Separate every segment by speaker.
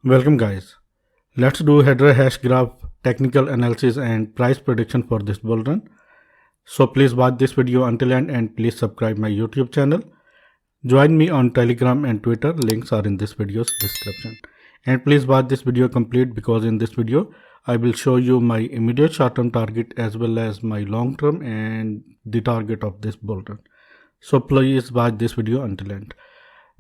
Speaker 1: Welcome guys. Let's do header hash graph technical analysis and price prediction for this bull run. So please watch this video until end and please subscribe my YouTube channel. Join me on Telegram and Twitter. Links are in this video's description. And please watch this video complete because in this video I will show you my immediate short-term target as well as my long-term and the target of this bull run. So please watch this video until end.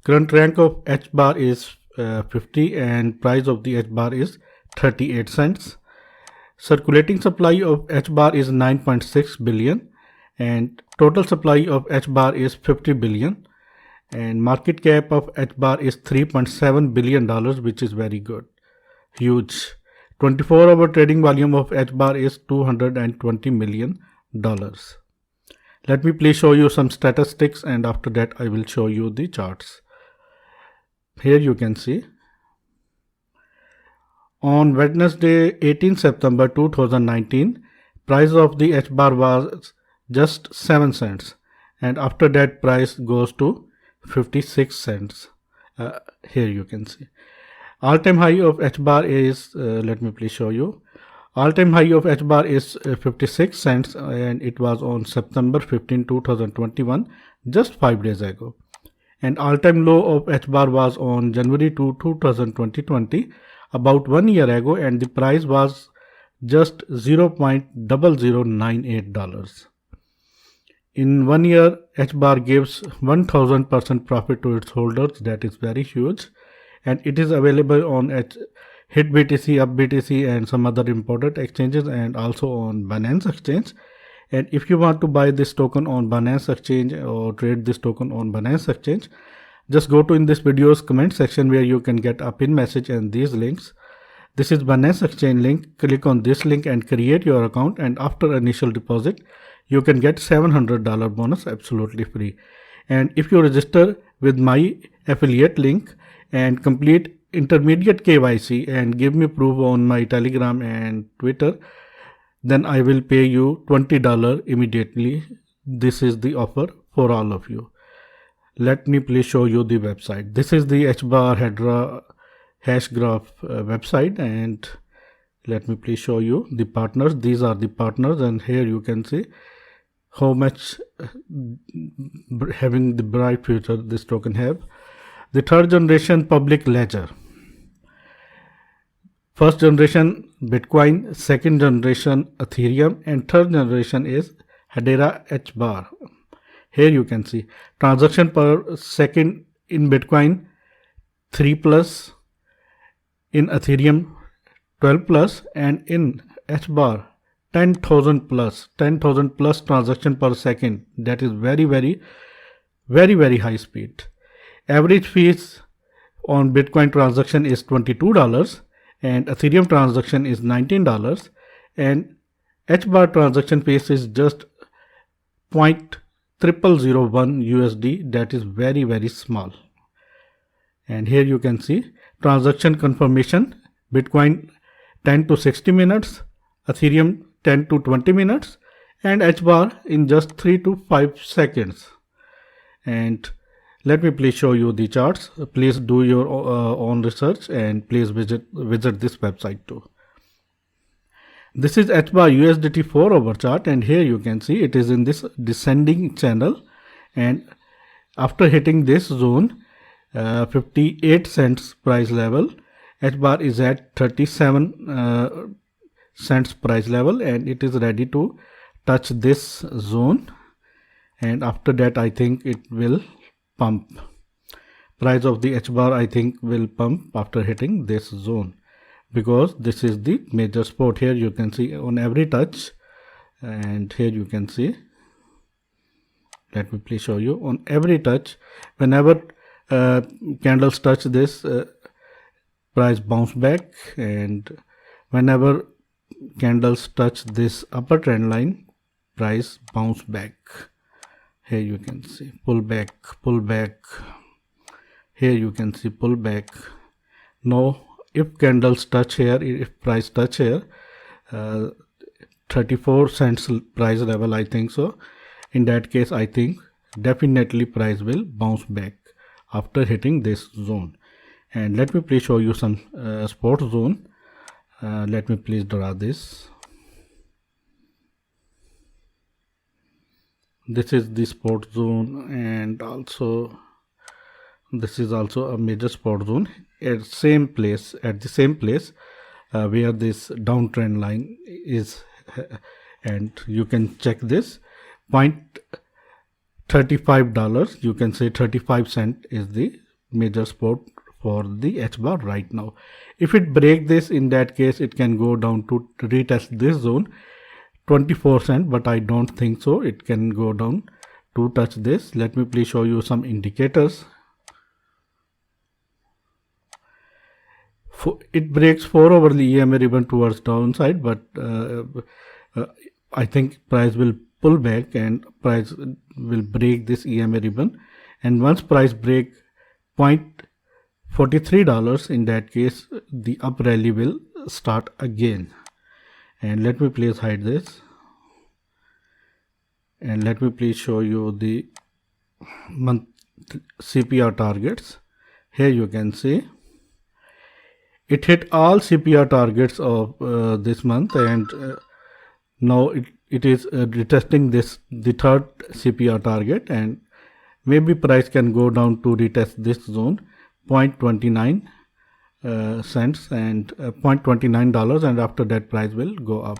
Speaker 1: Current rank of H bar is 50 and price of the H bar is 38 cents. Circulating supply of H bar is 9.6 billion and total supply of H bar is 50 billion and market cap of H bar is $3.7 billion, which is very good, huge. 24-hour trading volume of H bar is $220 million. Let me please show you some statistics and after that I will show you the charts. Here you can see on Wednesday 18 September 2019 price of the H bar was just 7 cents and after that price goes to 56 cents. Here you can see all-time high of H bar is let me please show you. All-time high of H bar is 56 cents and it was on September 15 2021, just 5 days ago. And all-time low of H bar was on January 2, 2020, about 1 year ago, and the price was just $0.0098. In 1 year, H bar gives 1000% profit to its holders. That is very huge, and it is available on HitBTC, UpBTC, and some other important exchanges, and also on Binance Exchange. And if you want to buy this token on Binance Exchange or trade this token on Binance Exchange, just go to in this video's comment section where you can get a pin message and these links. This is Binance Exchange link. Click on this link and create your account, and after initial deposit you can get $700 bonus absolutely free. And if you register with my affiliate link and complete intermediate KYC and give me proof on my Telegram and Twitter, then I will pay you $20 immediately. This is the offer for all of you. Let me please show you the website. This is the H bar header hash graph website, and let me please show you the partners. These are the partners, and here you can see how much having the bright future this token have. The third generation public ledger. First generation Bitcoin, second generation Ethereum, and third generation is Hedera H bar. Here you can see transaction per second in Bitcoin 3+, in Ethereum 12+, and in H bar 10,000 plus transaction per second. That is very high speed. Average fees on Bitcoin transaction is $22 and Ethereum transaction is $19 and H bar transaction fees is just 0.0001 USD. That is very small. And here you can see transaction confirmation, Bitcoin 10 to 60 minutes, Ethereum 10 to 20 minutes, and H bar in just 3 to 5 seconds. And let me please show you the charts. Please do your own research and please visit this website too. This is H bar USDT 4-hour chart, and here you can see it is in this descending channel, and after hitting this zone 58 cents price level, H bar is at 37 cents price level and it is ready to touch this zone, and after that I think it will pump. Price of the H bar I think will pump after hitting this zone because this is the major support. Here you can see on every touch, and here you can see, let me please show you, on every touch whenever candles touch this price bounce back, and whenever candles touch this upper trend line price bounce back. Here you can see pull back. Here you can see pull back. Now if candles touch here, if price touch here 34 cents price level, I think so, in that case I think definitely price will bounce back after hitting this zone. And let me please show you some support zone. Let me please draw this. This is the support zone, and also this is also a major support zone at the same place where this downtrend line is, and you can check this $0.35, you can say 35 cents is the major support for the H bar right now. If it break this, in that case it can go down to retest this zone 24 cents, but I don't think so. It can go down to touch this. Let me please show you some indicators. It breaks 4 over the EMA ribbon towards downside, but I think price will pull back and price will break this EMA ribbon, and once price break $0.43, in that case the up rally will start again. And let me please hide this, and let me please show you the month CPR targets. Here you can see it hit all CPR targets of this month, and now it is retesting the third CPR target, and maybe price can go down to retest this zone $0.29 cents and $0.29, and after that price will go up.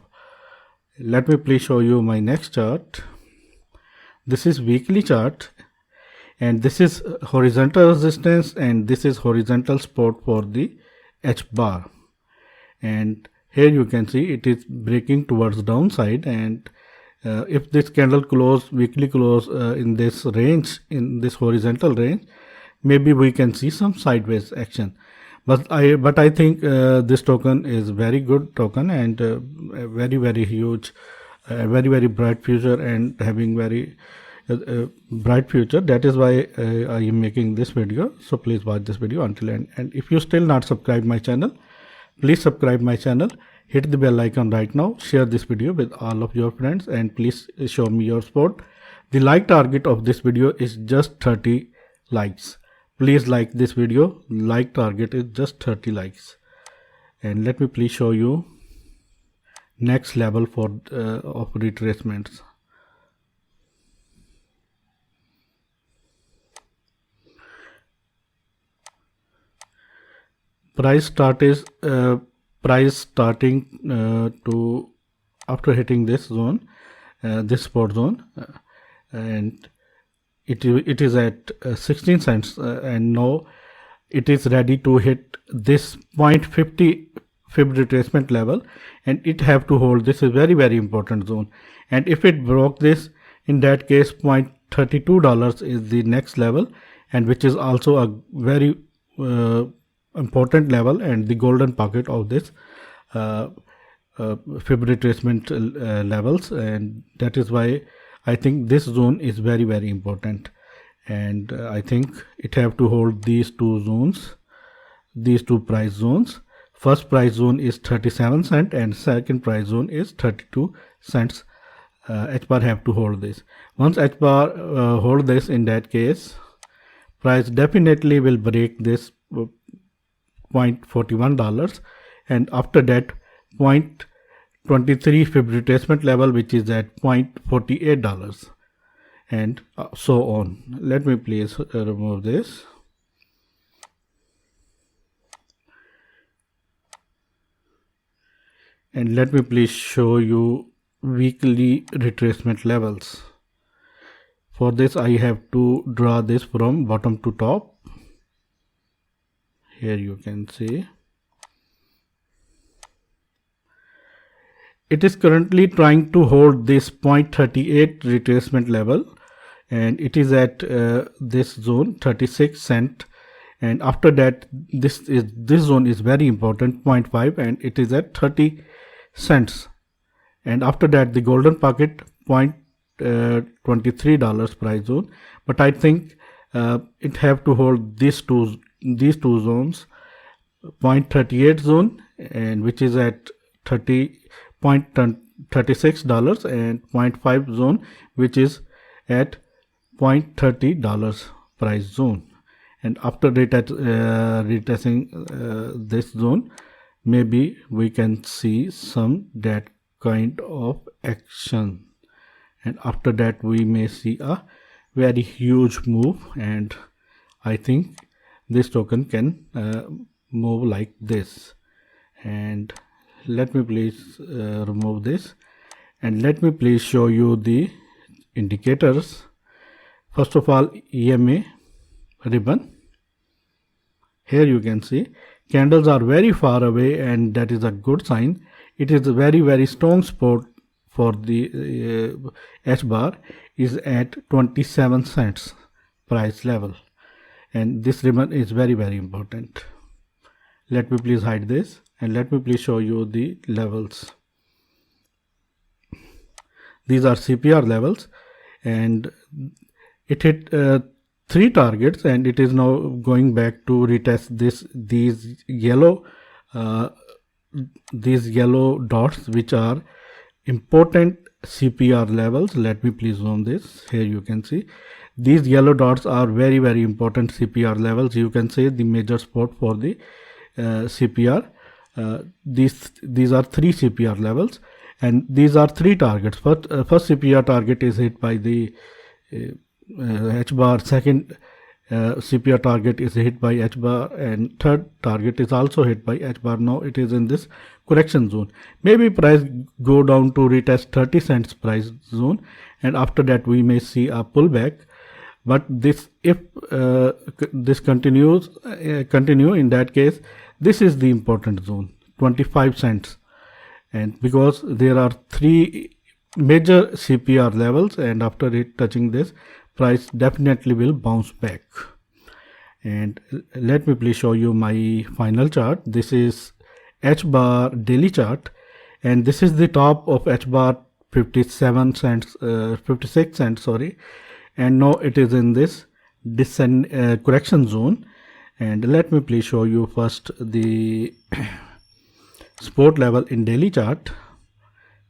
Speaker 1: Let me please show you my next chart. This is weekly chart, and this is horizontal resistance, and this is horizontal support for the H bar, and here you can see it is breaking towards downside, and if this candle close, weekly close in this range, in this horizontal range, maybe we can see some sideways action. But I think this token is very good token, and very huge, very bright future, and having very bright future. That is why I am making this video. So please watch this video until end. And if you still not subscribed my channel, please subscribe my channel, hit the bell icon right now, share this video with all of your friends, and please show me your support. The like target of this video is just 30 likes. Please like this video. Like target is just 30 likes. And let me please show you next level for of retracements. Price starting to after hitting this zone, this support zone, and it is at 16 cents, and now it is ready to hit this 0.50 fib retracement level, and it have to hold. This is very important zone, and if it broke this, in that case $0.32 is the next level, and which is also a very important level and the golden pocket of this fib retracement levels, and that is why I think this zone is very important, and I think it have to hold these two zones, these two price zones. First price zone is 37 cents and second price zone is 32 cents. H bar have to hold this. Once H bar hold this, in that case price definitely will break this $0.41, and after that $0.23 fib retracement level, which is at $0.48, and so on. Let me please remove this. And let me please show you weekly retracement levels. For this I have to draw this from bottom to top. Here you can see it is currently trying to hold this 0.38 retracement level, and it is at this zone 36 cent, and after that this zone is very important, 0.5, and it is at 30 cents, and after that the golden pocket $0.23 price zone. But I think it have to hold these two zones, 0.38 zone, and which is at $36 and 0.5 zone, which is at $0.30 price zone, and after retesting this zone, maybe we can see some that kind of action, and after that we may see a very huge move, and I think this token can move like this. And let me please remove this, and let me please show you the indicators. First of all, EMA ribbon. Here you can see candles are very far away, and that is a good sign. It is a very strong support for the H bar is at 27 cents price level, and this ribbon is very important. Let me please hide this, and let me please show you the levels. These are CPR levels, and it hit 3 targets, and it is now going back to retest these yellow dots, which are important CPR levels. Let me please zoom this. Here you can see these yellow dots are very important CPR levels. You can say the major support for the CPR. These are 3 CPR levels, and these are 3 targets. First CPR target is hit by the H bar, second CPR target is hit by H bar, and third target is also hit by H bar. Now it is in this correction zone. Maybe price go down to retest 30 cents price zone, and after that we may see a pullback. But this, if this continue, in that case, this is the important zone, 25 cents, and because there are 3 major CPR levels, and after it touching this, price definitely will bounce back. And let me please show you my final chart. This is H bar daily chart, and this is the top of H bar 56 cents, sorry, and now it is in this descend correction zone. And let me please show you first the support level in daily chart.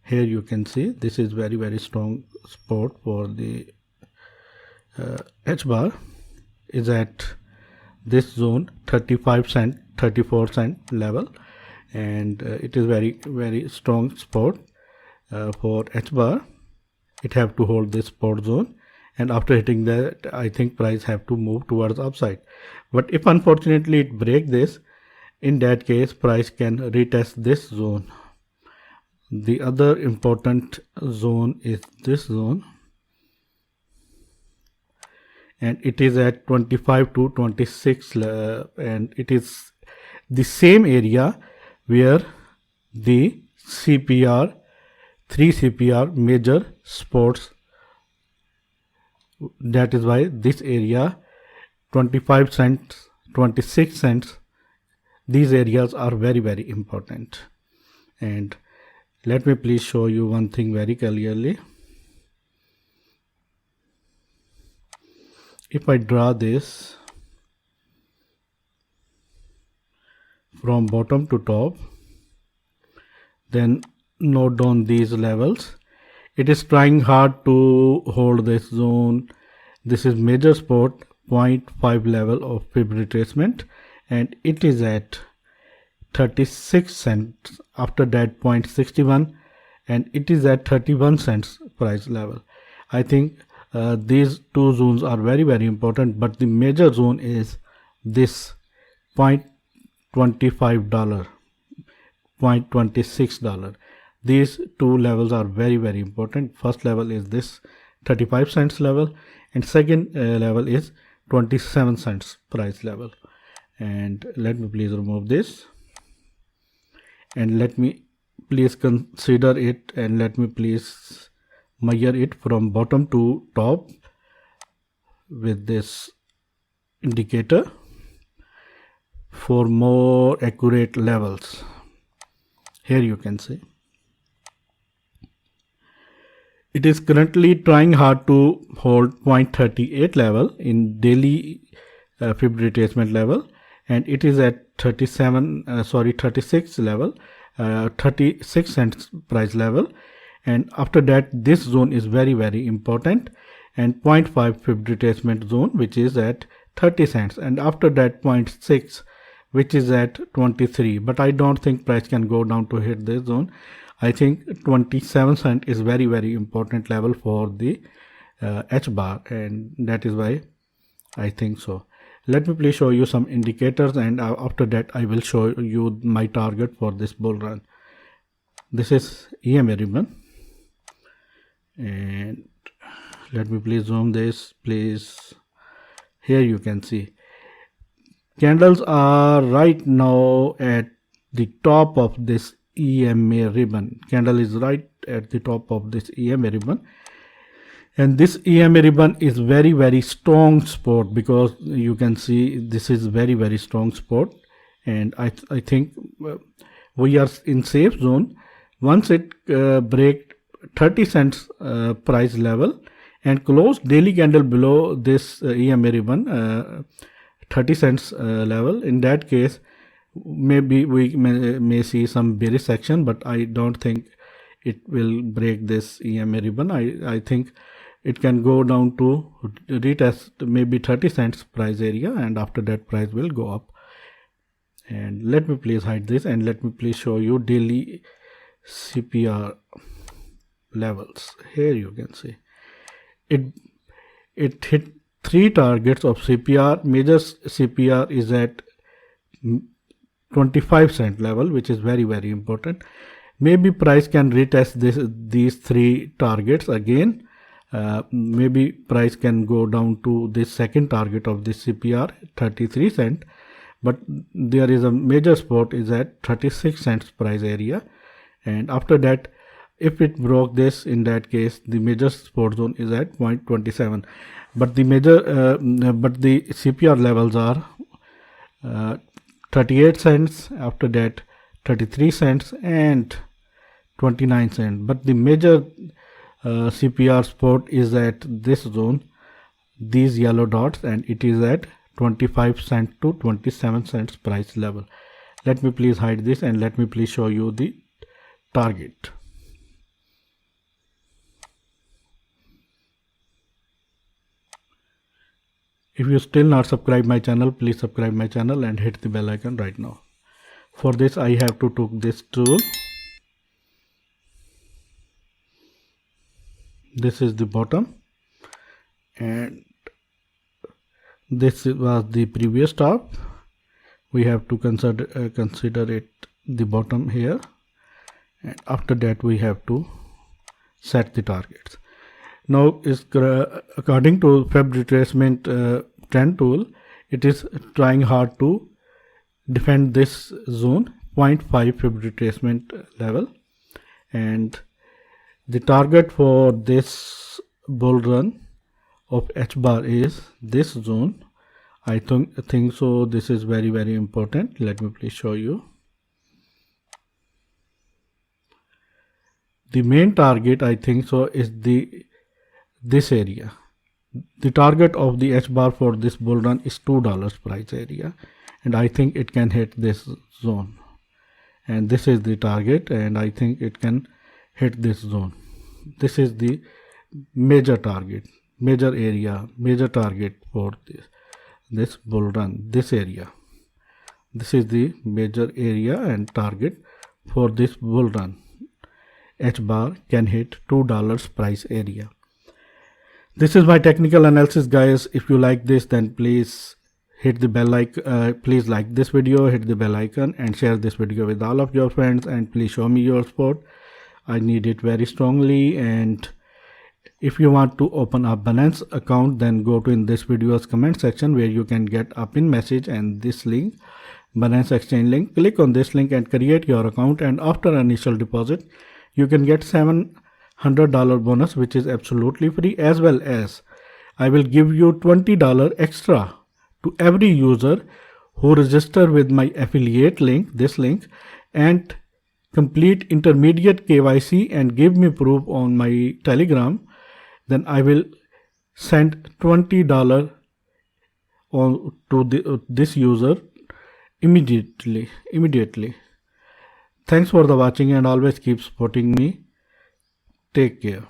Speaker 1: Here you can see this is very strong support for the H bar is at this zone, 35 cent 34 cent level, and it is very strong support for H bar. It have to hold this support zone, and after hitting that, I think price have to move towards upside. But if unfortunately it break this, in that case price can retest this zone. The other important zone is this zone, and it is at 25 to 26, and it is the same area where the CPR 3 CPR major supports. That is why this area 25 cents, 26 cents, these areas are very important. And let me please show you one thing very clearly. If I draw this from bottom to top, then note down these levels. It is trying hard to hold this zone. This is major support, 0.5 level of fib retracement, and it is at 36 cents. After that 0.61, and it is at 31 cents price level. I think these 2 zones are very important, but the major zone is this $0.25, $0.26. These 2 levels are very important. First level is this 35 cents level, and second level is 27 cents price level. And let me please remove this, and let me please consider it, and let me please measure it from bottom to top with this indicator for more accurate levels. Here you can see it is currently trying hard to hold 0.38 level in daily fib retracement level, and it is at 36 level, 36 cents price level. And after that, this zone is very important, and 0.5 fib retracement zone, which is at 30 cents, and after that 0.6, which is at 23. But I don't think price can go down to hit this zone. I think 27 cent is very important level for the H bar, and that is why I think so. Let me please show you some indicators, and after that I will show you my target for this bull run. This is EMA ribbon, and let me please zoom this, please. Here you can see candles are right now at the top of this EMA ribbon. Candle is right at the top of this EMA ribbon, and this EMA ribbon is very strong support, because you can see this is very strong support, and I think we are in safe zone. Once it break 30 cents price level and close daily candle below this EMA ribbon 30 cents level, in that case maybe we may see some bearish action, but I don't think it will break this EMA ribbon. I think it can go down to retest maybe 30 cents price area, and after that price will go up. And let me please hide this, and let me please show you daily CPR levels. Here you can see it hit 3 targets of CPR. Major CPR is at 25 cent level, which is very important. Maybe price can retest these 3 targets again. Maybe price can go down to this second target of this CPR, 33 cent, but there is a major support is at 36 cents price area, and after that if it broke this, in that case the major support zone is at 0.27, but the CPR levels are 38 cents, after that 33 cents and 29 cents, but the major CPR support is at this zone, these yellow dots, and it is at 25 cents to 27 cents price level. Let me please hide this, and let me please show you the target. If you still not subscribe my channel, please subscribe my channel and hit the bell icon right now. For this I have to took this tool. This is the bottom, and this was the previous top. We have to consider it the bottom here, and after that we have to set the targets. Now according to Fib retracement trend tool, it is trying hard to defend this zone 0.5 Fib retracement level, and the target for this bull run of H bar is this zone. I think so. This is very important. Let me please show you. The main target, I think so, is this area. The target of the H bar for this bull run is $2 price area, and I think it can hit this zone, and this is the target, and I think it can hit this zone. This is the major target, major area, major target for this bull run, this area. This is the major area and target for this bull run. H bar can hit $2 price area. This is my technical analysis, guys. If you like this, then please hit the bell icon. Please like this video, hit the bell icon, and share this video with all of your friends, and please show me your support. I need it very strongly. And if you want to open a Binance account, then go to in this video's comment section where you can get a pin message and this link, Binance exchange link. Click on this link and create your account, and after initial deposit you can get $700 bonus, which is absolutely free, as well as I will give you $20 extra to every user who register with my affiliate link, this link, and complete intermediate KYC and give me proof on my Telegram. Then I will send $20 to this user immediately. Thanks for the watching, and always keep supporting me. Take care.